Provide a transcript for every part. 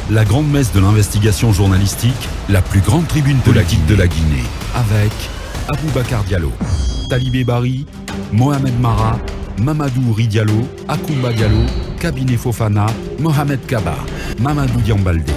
la grande messe de l'investigation journalistique, la plus grande tribune politique de la Guinée, avec Aboubacar Diallo, Talibé Bari, Mohamed Mara, Mamadou Ouri Diallo, Akoumba Diallo, Kabinet Fofana, Mohamed Kaba, Mamadou Diambaldé.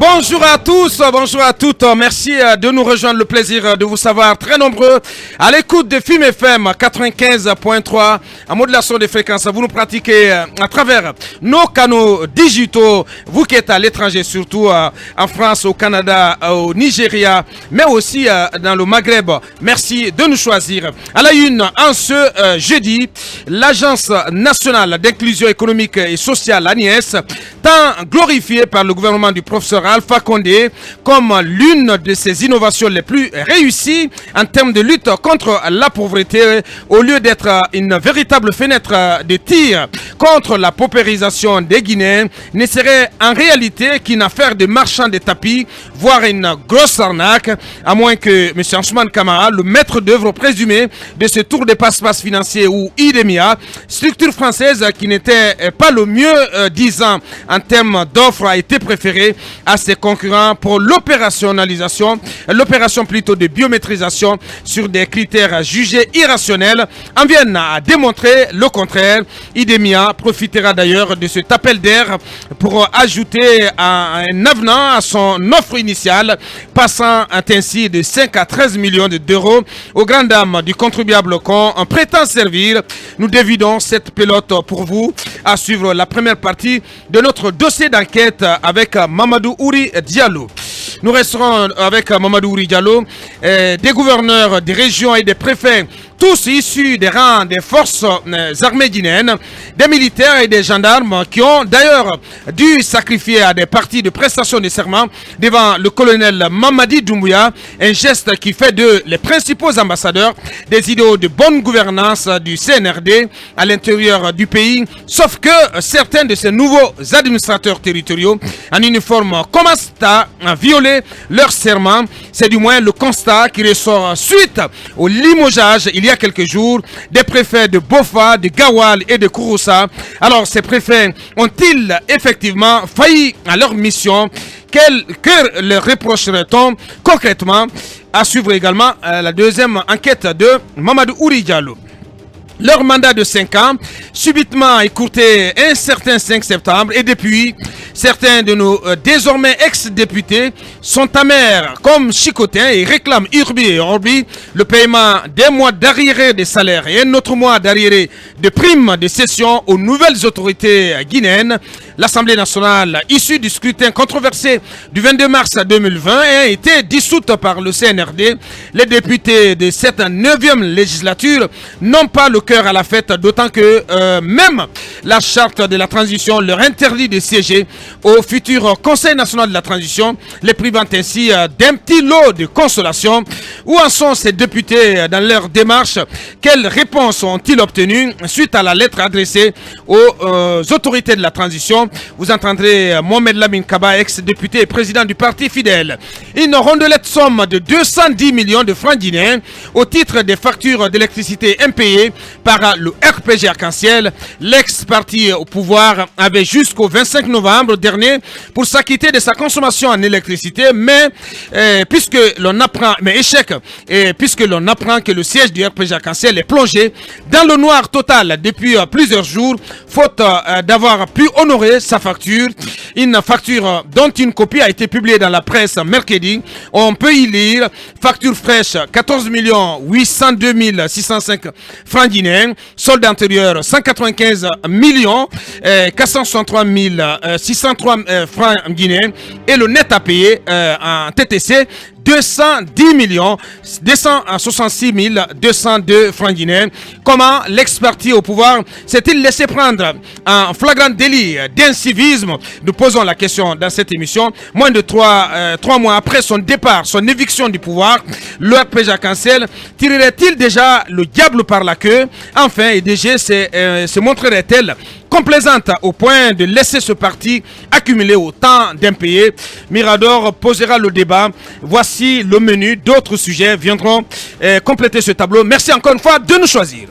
Bonjour à tous, bonjour à toutes, merci de nous rejoindre, le plaisir de vous savoir très nombreux à l'écoute de FIM FM 95.3 en modulation de fréquences. Vous nous pratiquez à travers nos canaux digitaux, vous qui êtes à l'étranger, surtout en France, au Canada, au Nigeria, mais aussi dans le Maghreb. Merci de nous choisir. À la une, en ce jeudi, l'Agence nationale d'inclusion économique et sociale, ANIES, tant glorifiée par le gouvernement du professeur Alpha Condé comme l'une de ses innovations les plus réussies en termes de lutte contre la pauvreté, au lieu d'être une véritable fenêtre de tir contre la paupérisation des Guinéens, ne serait en réalité qu'une affaire de marchand de tapis, voire une grosse arnaque, à moins que M. Ansoumane Camara, le maître d'œuvre présumé de ce tour de passe-passe financier ou IDEMIA, structure française qui n'était pas le mieux disant en termes d'offres, a été préférée à ses concurrents pour l'opération plutôt de biométrisation sur des critères jugés irrationnels, en viennent à démontrer le contraire. IDEMIA profitera d'ailleurs de cet appel d'air pour ajouter un avenant à son offre initiale, passant ainsi de 5 à 13 millions d'euros aux grandes dames du contribuable qu'on prétend servir. Nous dévidons cette pelote pour vous, à suivre la première partie de notre dossier d'enquête avec Mamadou Ouri Diallo. Nous resterons avec Mamadou Ouri Diallo, des gouverneurs des régions et des préfets, tous issus des rangs des forces armées guinéennes, des militaires et des gendarmes qui ont d'ailleurs dû sacrifier à des parties de prestation de serment devant le colonel Mamadi Doumbouya, un geste qui fait d'eux les principaux ambassadeurs des idéaux de bonne gouvernance du CNRD à l'intérieur du pays, sauf que certains de ces nouveaux administrateurs territoriaux en uniforme commencent à violer leur serment. C'est du moins le constat qui ressort suite au limogeage il y a quelques jours des préfets de Bofa, de Gawal et de Kouroussa. Alors ces préfets ont-ils effectivement failli à leur mission? Que leur reprocherait-on concrètement? À suivre également la deuxième enquête de Mamadou Ouri Diallo. Leur mandat de 5 ans, subitement écourté un certain 5 septembre, et depuis, certains de nos désormais ex-députés sont amers comme chicotins et réclament urbi et orbi le paiement d'un mois d'arriéré des salaires et un autre mois d'arriéré de primes de cession aux nouvelles autorités guinéennes. L'Assemblée nationale, issue du scrutin controversé du 22 mars 2020, a été dissoute par le CNRD. Les députés de cette 9e législature n'ont pas le cœur à la fête, d'autant que même la charte de la transition leur interdit de siéger au futur Conseil national de la transition, les privant ainsi d'un petit lot de consolation. Où en sont ces députés dans leur démarche? Quelles réponses ont-ils obtenues suite à la lettre adressée aux autorités de la transition? Vous entendrez Mohamed Lamine Kaba, ex-député et président du parti Fidèle. Une rondelette somme de 210 millions de francs guinéens au titre des factures d'électricité impayées par le RPG Arc-en-Ciel. L'ex-parti au pouvoir avait jusqu'au 25 novembre dernier pour s'acquitter de sa consommation en électricité, mais puisque l'on apprend que le siège du RPG Arc-en-Ciel est plongé dans le noir total depuis plusieurs jours, faute d'avoir pu honorer sa facture, une facture dont une copie a été publiée dans la presse mercredi. On peut y lire: facture fraîche 14 802 605 francs guinéens, solde antérieur 195 463 603 francs guinéens, et le net à payer en TTC 210 266 202 francs guinéens. Comment l'ex-parti au pouvoir s'est-il laissé prendre en flagrant délit d'incivisme? Nous posons la question dans cette émission. Moins de 3 mois après son départ, son éviction du pouvoir, le RPG Arc-en-Ciel tirerait-il déjà le diable par la queue? Enfin, EDG se montrerait-elle complaisante au point de laisser ce parti accumuler autant d'impayés? Mirador posera le débat. Voici le menu. D'autres sujets viendront compléter ce tableau. Merci encore une fois de nous choisir.